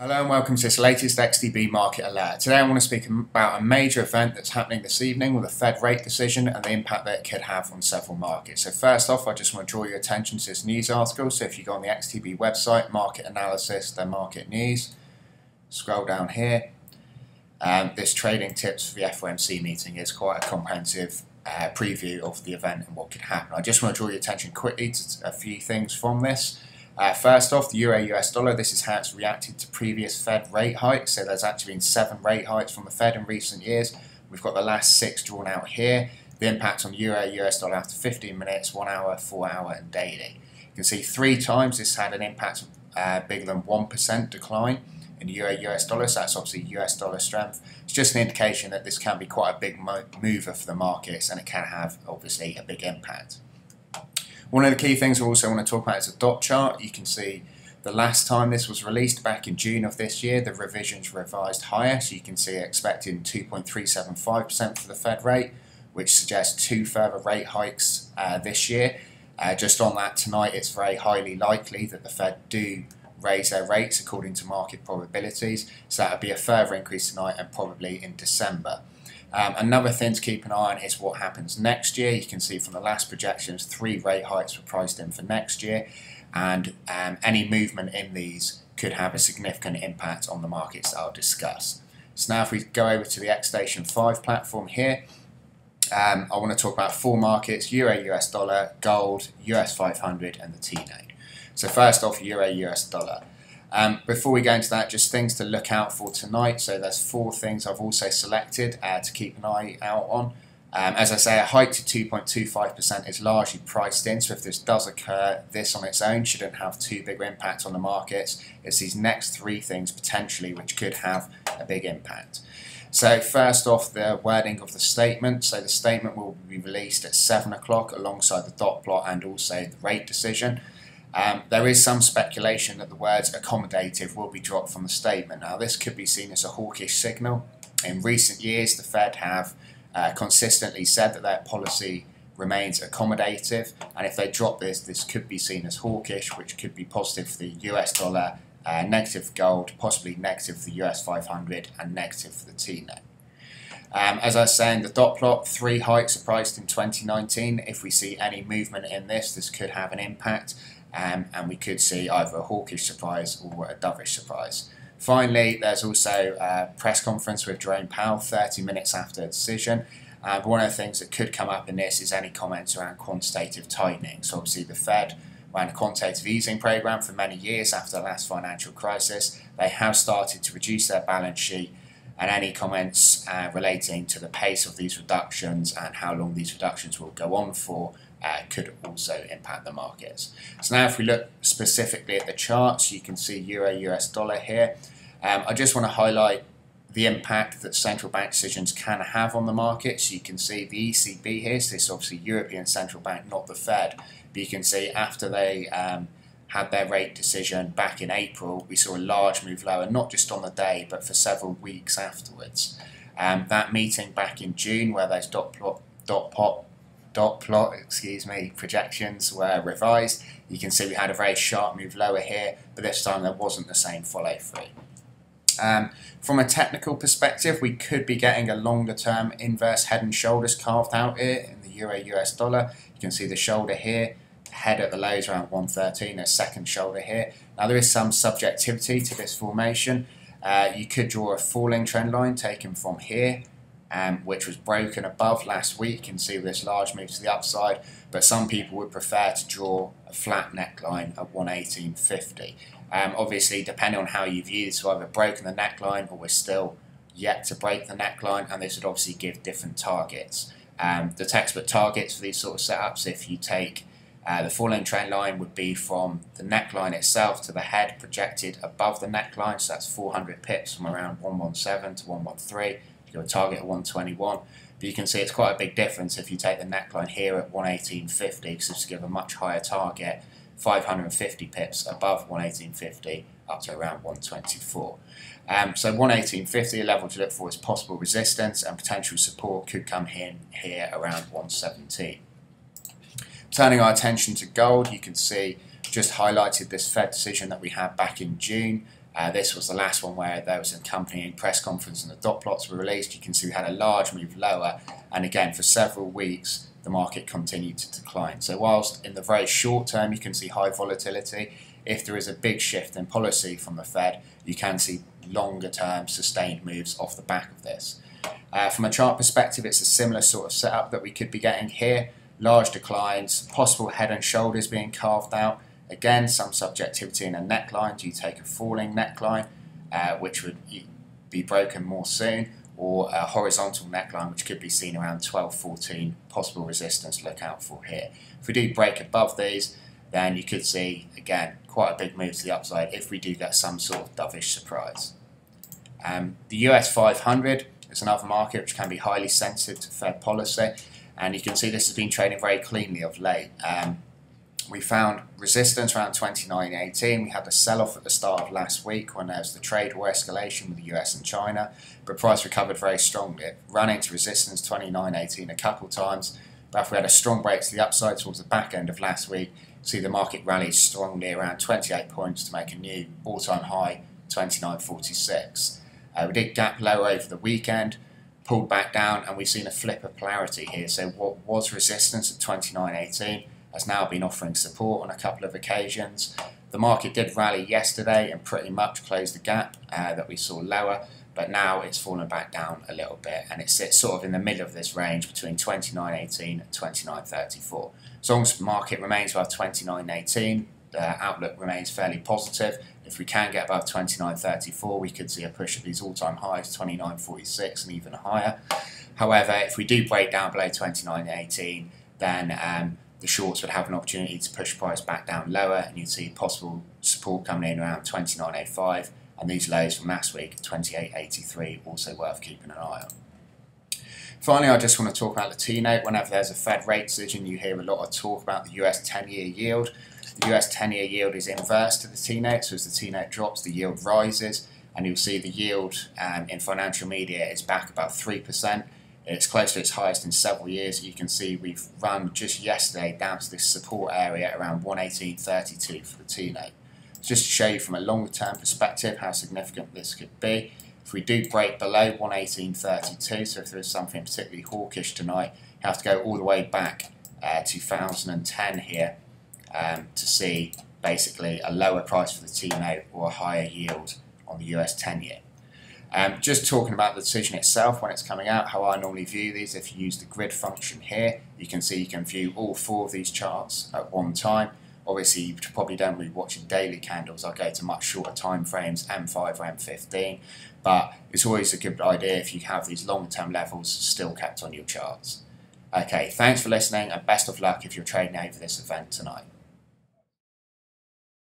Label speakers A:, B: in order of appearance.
A: Hello and welcome to this latest XTB Market Alert. Today I want to speak about a major event that's happening this evening with a Fed rate decision and the impact that it could have on several markets. So first off, I just want to draw your attention to this news article. So if you go on the XTB website, Market Analysis, then Market News, scroll down here. This trading tips for the FOMC meeting is quite a comprehensive preview of the event and what could happen. I just want to draw your attention quickly to a few things from this. First off, the Euro-US dollar, this is how it's reacted to previous Fed rate hikes. So there's actually been 7 rate hikes from the Fed in recent years. We've got the last 6 drawn out here. The impact on Euro-US dollar after 15 minutes, 1 hour, 4 hour and daily. You can see 3 times this had an impact bigger than 1% decline in Euro-US dollar. So that's obviously US dollar strength. It's just an indication that this can be quite a big mover for the markets and it can have obviously a big impact. One of the key things we also want to talk about is a dot chart. You can see the last time this was released back in June of this year, the revisions revised higher. So you can see expecting 2.375% for the Fed rate, which suggests 2 further rate hikes this year. Just on that tonight, it's very highly likely that the Fed do raise their rates according to market probabilities. So that would be a further increase tonight and probably in December. Another thing to keep an eye on is what happens next year. You can see from the last projections, 3 rate hikes were priced in for next year, and any movement in these could have a significant impact on the markets that I'll discuss. So now if we go over to the XStation 5 platform here, I want to talk about 4 markets: Euro, US dollar, gold, US 500 and the T-note. So first off, Euro, US dollar. Before we go into that, just things to look out for tonight. So there's 4 things I've also selected to keep an eye out on. As I say, a hike to 2.25% is largely priced in. So if this does occur, this on its own shouldn't have too big an impact on the markets. It's these next 3 things potentially which could have a big impact. So first off, the wording of the statement. So the statement will be released at 7 o'clock alongside the dot plot and also the rate decision. There is some speculation that the words accommodative will be dropped from the statement. Now this could be seen as a hawkish signal. In recent years the Fed have consistently said that their policy remains accommodative, and if they drop this, this could be seen as hawkish, which could be positive for the US dollar, negative for gold, possibly negative for the US 500 and negative for the T-note. As I was saying, the dot plot, 3 hikes are priced in 2019. If we see any movement in this, this could have an impact. And we could see either a hawkish surprise or a dovish surprise. Finally, there's also a press conference with Jerome Powell 30 minutes after a decision. One of the things that could come up in this is any comments around quantitative tightening. So obviously the Fed ran a quantitative easing program for many years after the last financial crisis. They have started to reduce their balance sheet, and any comments relating to the pace of these reductions and how long these reductions will go on for could also impact the markets. So now if we look specifically at the charts, you can see Euro US dollar here. I just want to highlight the impact that central bank decisions can have on the markets. You can see the ECB here, so this is obviously European Central Bank, not the Fed, but you can see after they had their rate decision back in April, we saw a large move lower, not just on the day, but for several weeks afterwards. That meeting back in June, where those dot plot projections were revised, you can see we had a very sharp move lower here, but this time there wasn't the same follow through. From a technical perspective, we could be getting a longer term inverse head and shoulders carved out here in the Euro US dollar. You can see the shoulder here, head at the lows around 113, a second shoulder here. Now there is some subjectivity to this formation. You could draw a falling trend line taken from here, which was broken above last week. You can see this large move to the upside, but some people would prefer to draw a flat neckline at 118.50. Obviously, depending on how you view this, we've either broken the neckline or we're still yet to break the neckline, and this would obviously give different targets. The textbook targets for these sort of setups, if you take the falling trend line, would be from the neckline itself to the head projected above the neckline, so that's 400 pips from around 117 to 113. You got a target at 121, but you can see it's quite a big difference if you take the neckline here at 118.50, because this gives a much higher target, 550 pips above 118.50 up to around 124. So 118.50, a level to look for is possible resistance, and potential support could come in here around 117. Turning our attention to gold, you can see just highlighted this Fed decision that we had back in June. This was the last one where there was an accompanying press conference and the dot plots were released. You can see we had a large move lower, and again for several weeks the market continued to decline. So whilst in the very short term you can see high volatility, if there is a big shift in policy from the Fed, you can see longer term sustained moves off the back of this. From a chart perspective, it's a similar sort of setup that we could be getting here. Large declines, possible head and shoulders being carved out. Again, some subjectivity in a neckline. Do you take a falling neckline, which would be broken more soon, or a horizontal neckline, which could be seen around 12.14, possible resistance to look out for here. If we do break above these, then you could see, again, quite a big move to the upside if we do get some sort of dovish surprise. The US 500 is another market which can be highly sensitive to Fed policy, and you can see this has been trading very cleanly of late. We found resistance around 29.18. We had a sell-off at the start of last week when there was the trade war escalation with the US and China, but price recovered very strongly. It ran into resistance 29.18 a couple times, but after we had a strong break to the upside towards the back end of last week, see the market rallied strongly around 28 points to make a new all-time high, 29.46. We did gap lower over the weekend, pulled back down, and we've seen a flip of polarity here. So what was resistance at 29.18 has now been offering support on a couple of occasions. The market did rally yesterday and pretty much closed the gap that we saw lower, but now it's fallen back down a little bit, and it sits sort of in the middle of this range between 29.18 and 29.34. As long as the market remains above 29.18, the outlook remains fairly positive. If we can get above 29.34, we could see a push at these all-time highs, 29.46 and even higher. However, if we do break down below 29.18, then the shorts would have an opportunity to push price back down lower, and you'd see possible support coming in around 29.05, and these lows from last week, 28.83, also worth keeping an eye on. Finally, I just want to talk about the T-note. Whenever there's a Fed rate decision, you hear a lot of talk about the US 10-year yield. The US 10-year yield is inverse to the T-note, so as the T-note drops, the yield rises, and you'll see the yield in financial media is back about 3%. It's close to its highest in several years. You can see we've run just yesterday down to this support area around 118.32 for the T-note. Just to show you from a longer term perspective how significant this could be. If we do break below 118.32, so if there is something particularly hawkish tonight, you have to go all the way back 2010 here to see basically a lower price for the T-note or a higher yield on the US 10-year. Just talking about the decision itself when it's coming out, how I normally view these, if you use the grid function here, you can see you can view all four of these charts at one time. Obviously, you probably don't really watching daily candles. I go to much shorter time frames, M5 or M15, but it's always a good idea if you have these long-term levels still kept on your charts. Okay, thanks for listening, and best of luck if you're trading over this event tonight.